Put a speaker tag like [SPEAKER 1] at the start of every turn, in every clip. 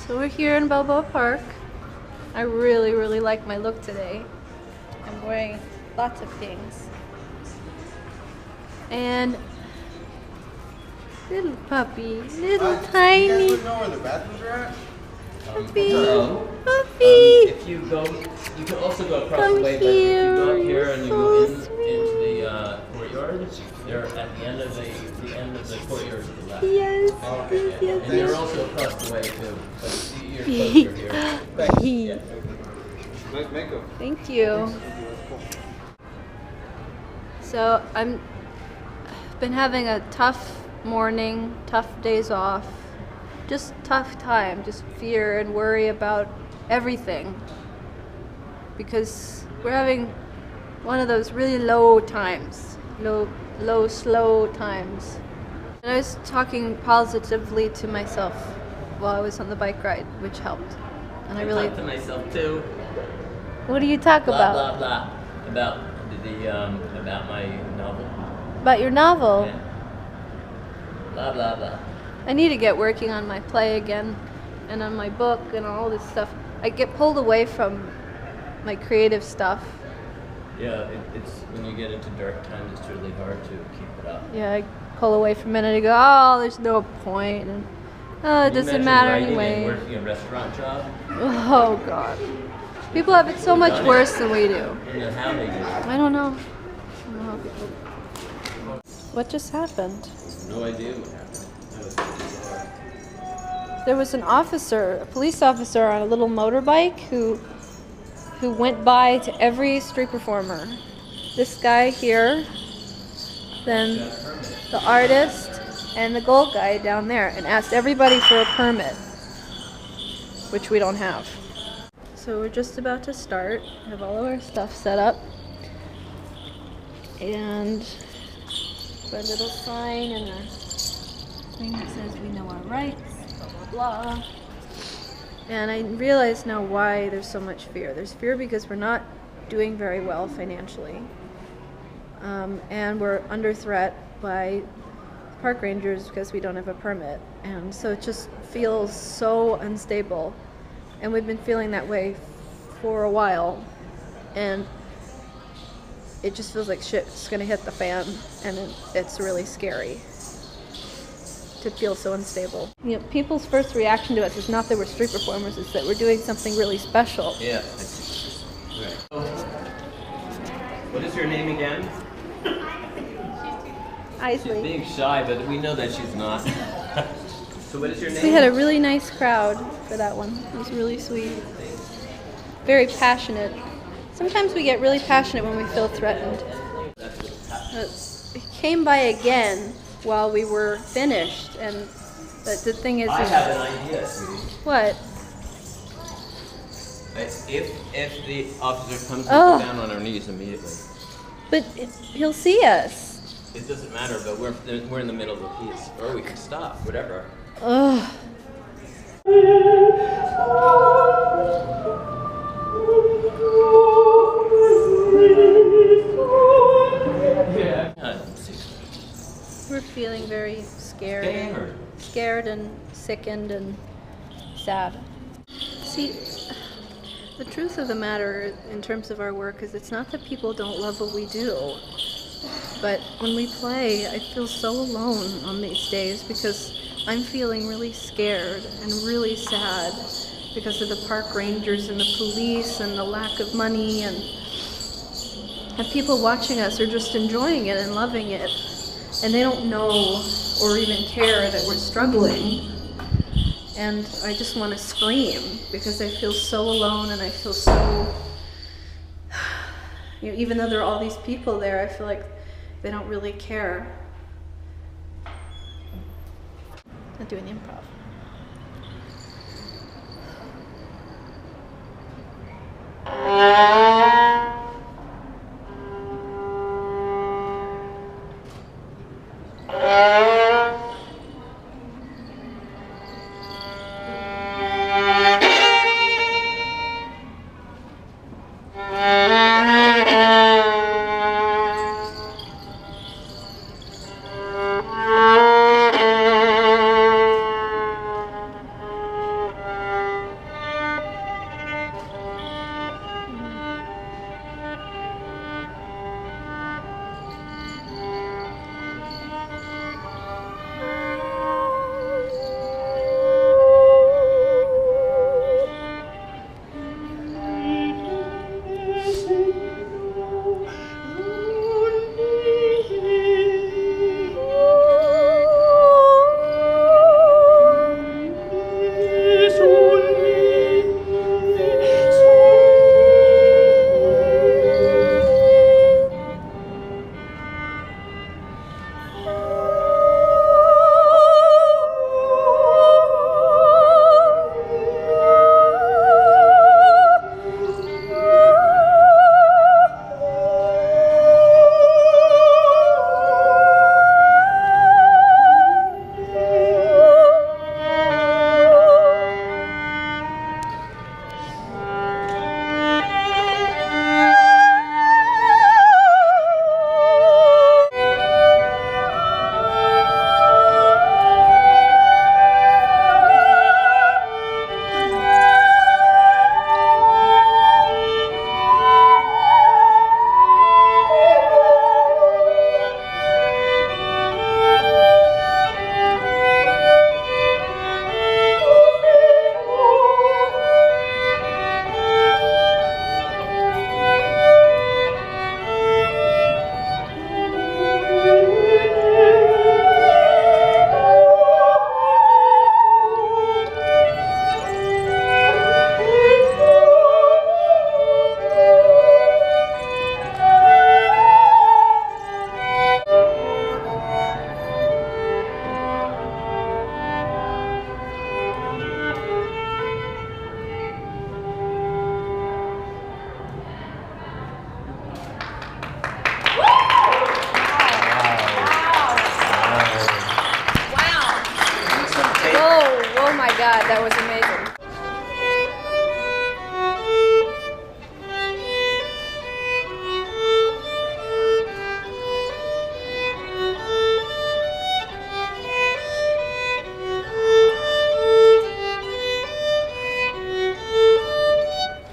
[SPEAKER 1] So we're here in Balboa Park. I really like my look today. I'm wearing lots of things. And little puppy, little tiny.
[SPEAKER 2] You guys know where the bathrooms are at?
[SPEAKER 1] Puppy,
[SPEAKER 3] Hello.
[SPEAKER 1] puppy.
[SPEAKER 3] If you go, you can also go across the way, but if you go up here and you go into the courtyard, they're at the end of the courtyard to the left.
[SPEAKER 1] Yes,
[SPEAKER 3] Okay.
[SPEAKER 1] yes.
[SPEAKER 3] And they're also across the way too. But you're closer here.
[SPEAKER 1] Yeah.
[SPEAKER 2] Nice makeup.
[SPEAKER 1] Thank you. So I've been having a tough morning, tough days off, just tough time, just fear and worry about everything, because we're having one of those really low times, slow times. And I was talking positively to myself while I was on the bike ride, which helped. And I really
[SPEAKER 3] talk to myself too.
[SPEAKER 1] What do you talk
[SPEAKER 3] Blah
[SPEAKER 1] about?
[SPEAKER 3] blah blah. About my novel.
[SPEAKER 1] About your novel?
[SPEAKER 3] Yeah. Blah blah blah.
[SPEAKER 1] I need to get working on my play again and on my book and all this stuff. I get pulled away from my creative stuff.
[SPEAKER 3] Yeah, it's when you get into dark times, it's really hard to keep it up.
[SPEAKER 1] Yeah, I pull away from it and I go, oh, there's no point, and oh, it doesn't matter anyway.
[SPEAKER 3] And working a restaurant job.
[SPEAKER 1] Oh God, people have it so much worse than we do.
[SPEAKER 3] And then how they do it.
[SPEAKER 1] I don't know. How people. What just happened?
[SPEAKER 3] No idea what happened.
[SPEAKER 1] There was an officer, a police officer on a little motorbike who went by to every street performer. This guy here, then the artist, and the gold guy down there, and asked everybody for a permit, which we don't have. So we're just about to start, have all of our stuff set up, and our little sign and our thing that says we know our rights, blah, blah, blah. And I realize now why there's so much fear. There's fear because we're not doing very well financially. And we're under threat by park rangers because we don't have a permit. And so it just feels so unstable. And we've been feeling that way for a while. And it just feels like shit's gonna hit the fan, and it's really scary to feel so unstable. You know, people's first reaction to us is not that we're street performers, it's that we're doing something really special.
[SPEAKER 3] Yeah. Right. What is your name again?
[SPEAKER 1] Isley.
[SPEAKER 3] She's being shy, but we know that she's not. So what is your name?
[SPEAKER 1] We had a really nice crowd for that one. It was really sweet. Very passionate. Sometimes we get really passionate when we feel threatened. It came by again while we were finished, and the thing is...
[SPEAKER 3] I have an idea, sweetie.
[SPEAKER 1] What?
[SPEAKER 3] If the officer comes, we'll go down on our knees immediately.
[SPEAKER 1] But he'll see us.
[SPEAKER 3] It doesn't matter, but we're in the middle of a piece. Or we can stop, whatever.
[SPEAKER 1] Ugh. We're feeling very scared and sickened and sad. See, the truth of the matter in terms of our work is it's not that people don't love what we do, but when we play, I feel so alone on these days because I'm feeling really scared and really sad because of the park rangers and the police and the lack of money, and people watching us are just enjoying it and loving it, and they don't know or even care that we're struggling. And I just want to scream because I feel so alone, and I feel so, you know, even though there are all these people there, I feel like they don't really care. I'm doing improv. that. That was amazing.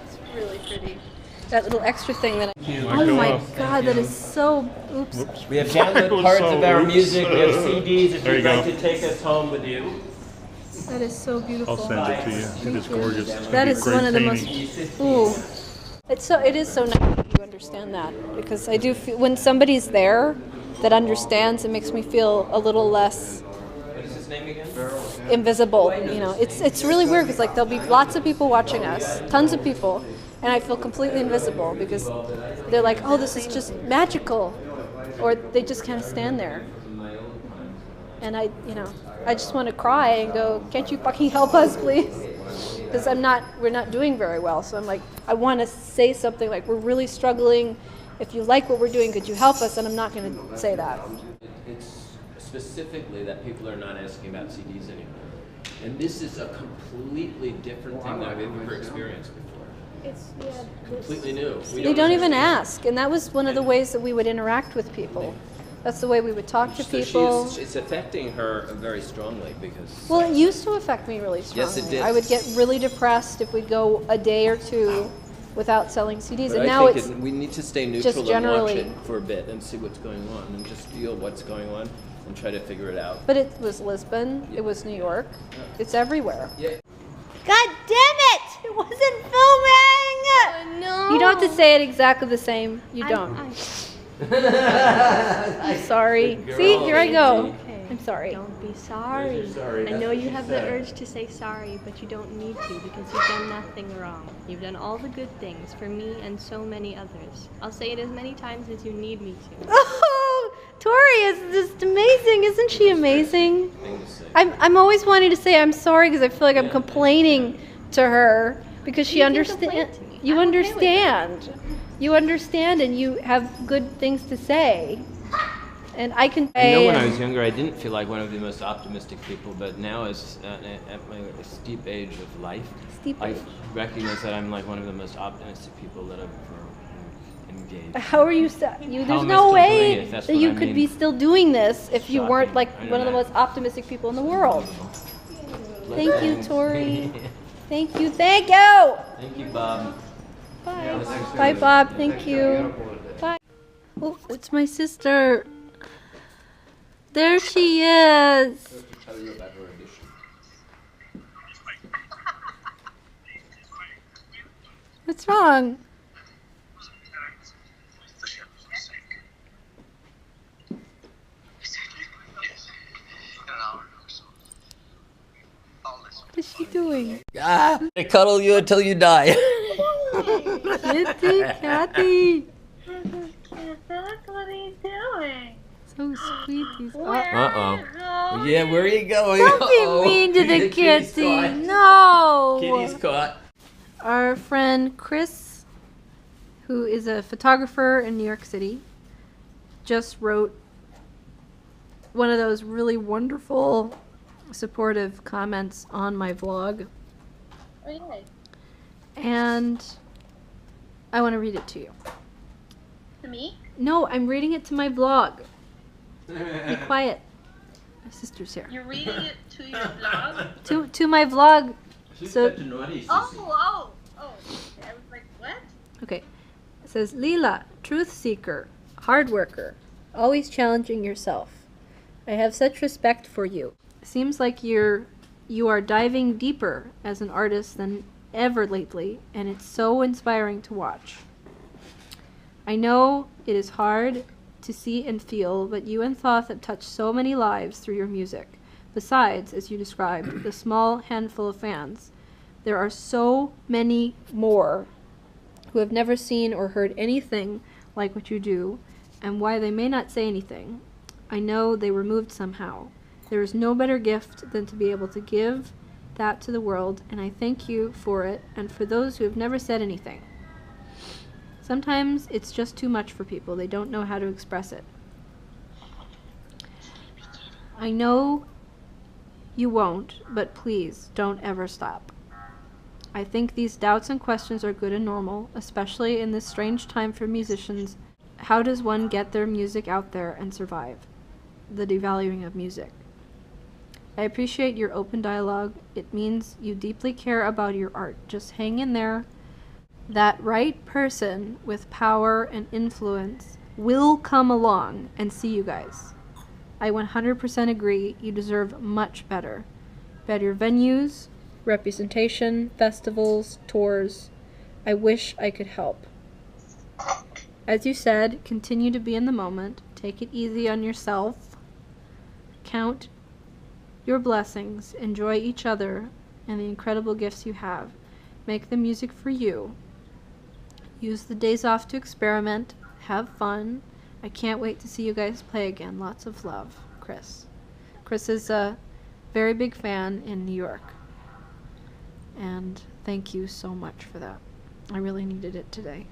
[SPEAKER 1] It's really pretty. That little extra thing that oh my god, that is so, oops.
[SPEAKER 3] We have downloaded parts of our music, we have CDs if
[SPEAKER 4] There
[SPEAKER 3] you'd
[SPEAKER 4] you
[SPEAKER 3] like
[SPEAKER 4] go.
[SPEAKER 3] to take us home with you.
[SPEAKER 1] That is so beautiful.
[SPEAKER 4] I'll send it to you. It is gorgeous. It's
[SPEAKER 1] That
[SPEAKER 4] gonna be
[SPEAKER 1] is
[SPEAKER 4] great
[SPEAKER 1] one of the
[SPEAKER 4] painting.
[SPEAKER 1] most, ooh. It is so nice that you understand that, because I do feel, when somebody's there that understands, it makes me feel a little less
[SPEAKER 3] What is his name again?
[SPEAKER 1] invisible, you know. It's really weird, because like there'll be lots of people watching us, tons of people, and I feel completely invisible because they're like, oh, this is just magical, or they just kind of stand there, and I just want to cry and go, can't you fucking help us, please? Because we're not doing very well, so I'm like, I want to say something like, we're really struggling. If you like what we're doing, could you help us? And I'm not going to say that.
[SPEAKER 3] It's specifically that people are not asking about CDs anymore. And this is a completely different thing that I've ever experienced before.
[SPEAKER 1] It's
[SPEAKER 3] Completely new.
[SPEAKER 1] They don't even ask, and that was one of the ways that we would interact with people. That's the way we would talk to people.
[SPEAKER 3] It's affecting her very strongly because...
[SPEAKER 1] Well, it used to affect me really strongly.
[SPEAKER 3] Yes, it did.
[SPEAKER 1] I would get really depressed if we'd go a day or two without selling CDs,
[SPEAKER 3] But
[SPEAKER 1] and
[SPEAKER 3] I
[SPEAKER 1] now
[SPEAKER 3] think
[SPEAKER 1] it's
[SPEAKER 3] we need to stay
[SPEAKER 1] just
[SPEAKER 3] neutral and
[SPEAKER 1] generally-
[SPEAKER 3] watch it for a bit and see what's going on and just feel what's going on and try to figure it out.
[SPEAKER 1] But it was Lisbon, it was New York, it's everywhere.
[SPEAKER 3] Yeah.
[SPEAKER 1] God damn it! It wasn't filming!
[SPEAKER 5] Oh, no.
[SPEAKER 1] You don't have to say it exactly the same. You don't. I'm sorry.
[SPEAKER 3] Good girl.
[SPEAKER 1] See, here I go.
[SPEAKER 5] Okay.
[SPEAKER 1] I'm sorry.
[SPEAKER 5] Don't be sorry.
[SPEAKER 3] Yes, you're sorry.
[SPEAKER 5] I
[SPEAKER 3] That's
[SPEAKER 5] know
[SPEAKER 3] what
[SPEAKER 5] you
[SPEAKER 3] she
[SPEAKER 5] have
[SPEAKER 3] said.
[SPEAKER 5] the urge to say sorry, but you don't need to because you've done nothing wrong. You've done all the good things for me and so many others. I'll say it as many times as you need me to.
[SPEAKER 1] Oh, Tori is just amazing. Isn't she amazing?
[SPEAKER 3] Thing to say.
[SPEAKER 1] I'm always wanting to say I'm sorry because I feel like I'm complaining to her because she
[SPEAKER 5] You can
[SPEAKER 1] understands.
[SPEAKER 5] complain to me.
[SPEAKER 1] You
[SPEAKER 5] I'm okay with
[SPEAKER 1] understand. You understand, and you have good things to say. And I can
[SPEAKER 3] I
[SPEAKER 1] say.
[SPEAKER 3] know when I was younger, I didn't feel like one of the most optimistic people, but now, as at my steep age of life,
[SPEAKER 1] Steep
[SPEAKER 3] I
[SPEAKER 1] age.
[SPEAKER 3] recognize that I'm like one of the most optimistic people that I've ever engaged.
[SPEAKER 1] How are you?
[SPEAKER 3] How
[SPEAKER 1] There's
[SPEAKER 3] am I
[SPEAKER 1] no
[SPEAKER 3] still doing
[SPEAKER 1] way
[SPEAKER 3] it? That's
[SPEAKER 1] that
[SPEAKER 3] what
[SPEAKER 1] you
[SPEAKER 3] I
[SPEAKER 1] could
[SPEAKER 3] mean.
[SPEAKER 1] be still doing this if you weren't
[SPEAKER 3] Shocking.
[SPEAKER 1] like
[SPEAKER 3] I
[SPEAKER 1] one of the
[SPEAKER 3] know.
[SPEAKER 1] most optimistic people in the world. Thank you, Tori. Thank you. Thank you.
[SPEAKER 3] Thank you, Bob.
[SPEAKER 1] Bye. Bye, Bob. Thank you. Bye. Oh, it's my sister. There she is. What's wrong? What is she doing?
[SPEAKER 3] I cuddle you until you die.
[SPEAKER 1] Kitty, Kathy.
[SPEAKER 6] Look what he's doing.
[SPEAKER 1] So sweet. He's
[SPEAKER 3] Uh-oh. Yeah, where are you going?
[SPEAKER 1] Don't be
[SPEAKER 3] Uh-oh.
[SPEAKER 1] mean to the
[SPEAKER 3] Kitty's
[SPEAKER 1] kitty.
[SPEAKER 3] caught.
[SPEAKER 1] No.
[SPEAKER 3] Kitty's caught.
[SPEAKER 1] Our friend Chris, who is a photographer in New York City, just wrote one of those really wonderful, supportive comments on my vlog.
[SPEAKER 6] Oh, yay.
[SPEAKER 1] And I want to read it to you.
[SPEAKER 6] To me?
[SPEAKER 1] No, I'm reading it to my vlog. Be quiet. My sister's here.
[SPEAKER 6] You're reading it to your blog?
[SPEAKER 1] To my vlog.
[SPEAKER 3] She's
[SPEAKER 1] So-
[SPEAKER 3] such a naughty
[SPEAKER 6] Oh,
[SPEAKER 3] sissy.
[SPEAKER 6] oh, oh. I was like, what?
[SPEAKER 1] Okay. It says, Lila, truth seeker, hard worker, always challenging yourself. I have such respect for you. Seems like you are diving deeper as an artist than ever lately, and it's so inspiring to watch. I know it is hard to see and feel, but you and Thoth have touched so many lives through your music. Besides, as you described, the small handful of fans, there are so many more who have never seen or heard anything like what you do, and why they may not say anything. I know they were moved somehow. There is no better gift than to be able to give that to the world, and I thank you for it, and for those who have never said anything. Sometimes it's just too much for people. They don't know how to express it. I know You won't, but please don't ever stop. I think these doubts and questions are good and normal, especially in this strange time for musicians. How does one get their music out there and survive? The devaluing of music. I appreciate your open dialogue. It means you deeply care about your art. Just hang in there. That right person with power and influence will come along and see you guys. I 100% agree. You deserve much better. Better venues, representation, festivals, tours. I wish I could help. As you said, continue to be in the moment. Take it easy on yourself. Count your blessings. Enjoy each other and the incredible gifts you have. Make the music for you. Use the days off to experiment. Have fun. I can't wait to see you guys play again. Lots of love, Chris. Chris is a very big fan in New York. And thank you so much for that. I really needed it today.